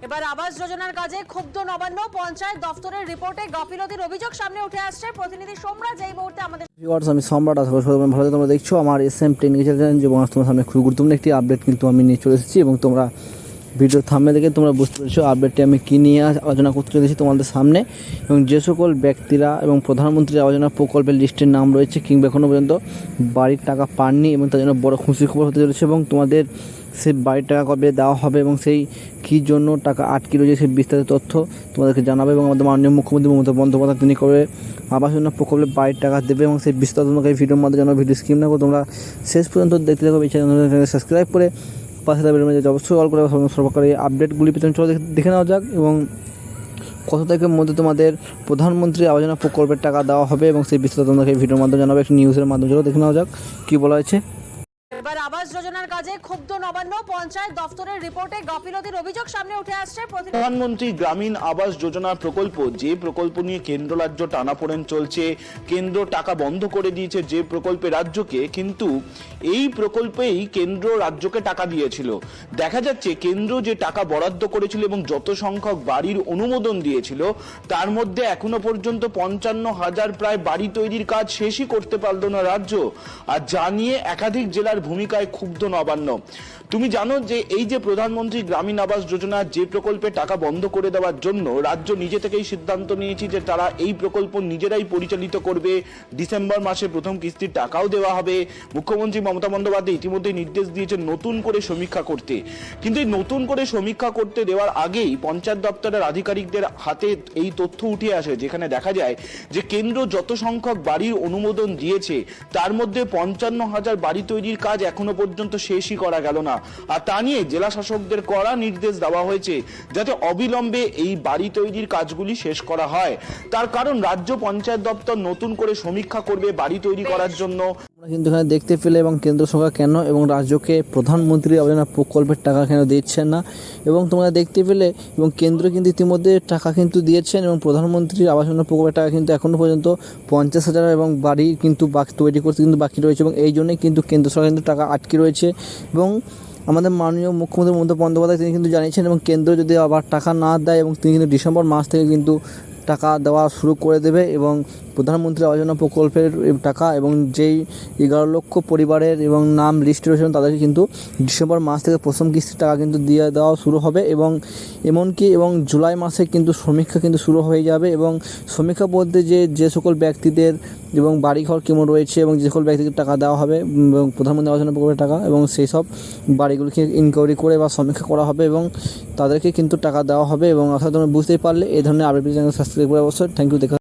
এবার আবাস যোজনার কাজে ক্ষুব্ধ নবান্ন, পঞ্চায়েত দফতরের রিপোর্টে গাফিলতির অভিযোগ সামনে উঠে আসছে। প্রতিনিধি সোমরাজ এই মুহূর্তে আমাদের আমি সম্রাট, আশা করি ভালো। তোমরা দেখছো আমার SM টেকনিক্যাল চ্যালেঞ্জ এবং তোমার সামনে খুব গুরুত্বপূর্ণ একটি আপডেট কিন্তু আমি নিয়ে চলে এসেছি এবং তোমরা ভিডিও থাম্বনেল দেখে তোমরা বুঝতে পেরেছো আপডেটটি আমি কী নিয়ে আলোচনা করতে চলেছি তোমাদের সামনে। এবং যে সকল ব্যক্তিরা এবং প্রধানমন্ত্রী আবাস যোজনা প্রকল্পের লিস্টের নাম রয়েছে কিংবা এখনও পর্যন্ত বাড়ির টাকা পাননি এবং তার জন্য বড় খুশির খবর হতে চলেছে এবং তোমাদের সেই বাড়ির টাকা কবে দেওয়া হবে এবং সেই কী জন্য টাকা আটকে রয়েছে সেই বিস্তারিত তথ্য তোমাদেরকে জানাবে। এবং আমাদের মাননীয় মুখ্যমন্ত্রী মমতা বন্দ্যোপাধ্যায় তিনি কবে আবাস যোজনা প্রকল্পে বাড়ির টাকা দেবে এবং সেই বিস্তারিত তোমাকে এই ভিডিওর মাধ্যমে জানাবো। ভিডিও স্কিপ না করে তোমরা শেষ পর্যন্ত দেখতে থাকো। এই চ্যানেলটাকে সাবস্ক্রাইব করে পাশে থাকবে অবশ্যই অল করে সর্বকারী আপডেটগুলি পেছনে চলো দেখে নেওয়া যাক। এবং কত তারিখের মধ্যে তোমাদের প্রধানমন্ত্রী আবাস যোজনা প্রকল্পের টাকা দেওয়া হবে এবং সেই বিস্তারিত তোমাকে এই ভিডিওর মাধ্যমে জানাবে। একটি নিউজের মাধ্যমে চলো দেখে নেওয়া যাক কী বলা হয়েছে। এবার আবাস যোজনার কাজে ক্ষুব্ধ নবান্ন, পঞ্চায়েত দফতরের রিপোর্টে গাফিলতির অভিযোগ সামনে উঠে আসছে। প্রধানমন্ত্রী গ্রামীণ আবাস যোজনা প্রকল্প, যে প্রকল্প নিয়ে কেন্দ্র রাজ্য টানাপোড়েন চলছে, কেন্দ্র টাকা বন্ধ করে দিয়েছে যে প্রকল্পে রাজ্যকে, কিন্তু এই প্রকল্পেই কেন্দ্র রাজ্যকে টাকা দিয়েছিল। দেখা যাচ্ছে কেন্দ্র যে টাকা বরাদ্দ করেছিল এবং যত সংখ্যক বাড়ির অনুমোদন দিয়েছিল তার মধ্যে এখনো পর্যন্ত 55,000 প্রায় বাড়ি তৈরির কাজ শেষই করতে পারল না রাজ্য। আর যা নিয়ে একাধিক জেলার ভূমিকায় ক্ষুব্ধ নবান্ন। তুমি জানো যে এই যে প্রধানমন্ত্রী গ্রামীণ আবাস যোজনা যে প্রকল্পে টাকা বন্ধ করে দেওয়ার জন্য রাজ্য নিজে থেকেই সিদ্ধান্ত নিয়েছে যে তারা এই প্রকল্প নিজেরাই পরিচালিত করবে। ডিসেম্বর মাসে প্রথম কিস্তির টাকাও দেওয়া হবে। মুখ্যমন্ত্রী মমতা বন্দ্যোপাধ্যায় ইতিমধ্যে নির্দেশ দিয়েছেন নতুন করে সমীক্ষা করতে। কিন্তু এই নতুন করে সমীক্ষা করতে দেওয়ার আগেই পঞ্চায়েত দপ্তরের আধিকারিকদের হাতে এই তথ্য উঠে আসে, যেখানে দেখা যায় যে কেন্দ্র যত সংখ্যক বাড়ির অনুমোদন দিয়েছে তার মধ্যে 55,000 বাড়ি তৈরির কাজ এখনো পর্যন্ত শেষই করা গেল না। আর তা নিয়ে জেলা শাসকদের কড়া নির্দেশ দেওয়া হয়েছে যাতে অবিলম্বে এই বাড়ি তৈরির কাজগুলি শেষ করা হয়। তার কারণ রাজ্য পঞ্চায়েত দপ্তর নতুন করে সমীক্ষা করবে বাড়ি তৈরি করার জন্য। কিন্তু এখানে দেখতে পেলে এবং কেন্দ্র সরকার কেন এবং রাজ্যকে প্রধানমন্ত্রী আবাস যোজনা প্রকল্পের টাকা কেন দিচ্ছেন না এবং তোমরা দেখতে পেলে এবং কেন্দ্র কিন্তু ইতিমধ্যে টাকা কিন্তু দিয়েছেন এবং প্রধানমন্ত্রী আবাস যোজনা প্রকল্পের টাকা কিন্তু এখনও পর্যন্ত 50,000 এবং বাড়ি কিন্তু তৈরি করতে কিন্তু বাকি রয়েছে এবং এই জন্যই কিন্তু কেন্দ্র সরকার কিন্তু টাকা আটকে রয়েছে। এবং আমাদের মাননীয় মুখ্যমন্ত্রী মমতা বন্দ্যোপাধ্যায় তিনি কিন্তু জানিয়েছেন এবং কেন্দ্র যদি আবার টাকা না দেয় এবং তিনি কিন্তু ডিসেম্বর মাস থেকে কিন্তু টাকা দেওয়া শুরু করে দেবে এবং প্রধানমন্ত্রী আবাস যোজনা প্রকল্পের টাকা এবং যেই 11 লক্ষ পরিবারের এবং নাম লিস্ট রয়েছে তাদেরকে কিন্তু ডিসেম্বর মাস থেকে প্রথম কিস্তির টাকা কিন্তু দিয়ে দেওয়া শুরু হবে। এবং এমনকি এবং জুলাই মাসে কিন্তু সমীক্ষা কিন্তু শুরু হয়ে যাবে এবং সমীক্ষা বলতে যে সকল ব্যক্তিদের এবং বাড়িঘর কেমন রয়েছে এবং যে সকল ব্যক্তিদের টাকা দেওয়া হবে এবং প্রধানমন্ত্রী আবাস যোজনা প্রকল্পের টাকা এবং সেই সব বাড়িগুলিকে ইনকোয়ারি করে বা সমীক্ষা করা হবে এবং তাদেরকে কিন্তু টাকা দেওয়া হবে। এবং অর্থাৎ তোমরা বুঝতেই পারলে এই ধরনের আপডেট চ্যানেল সাবস্ক্রাইব করে অবশ্যই। Thank you. দেখা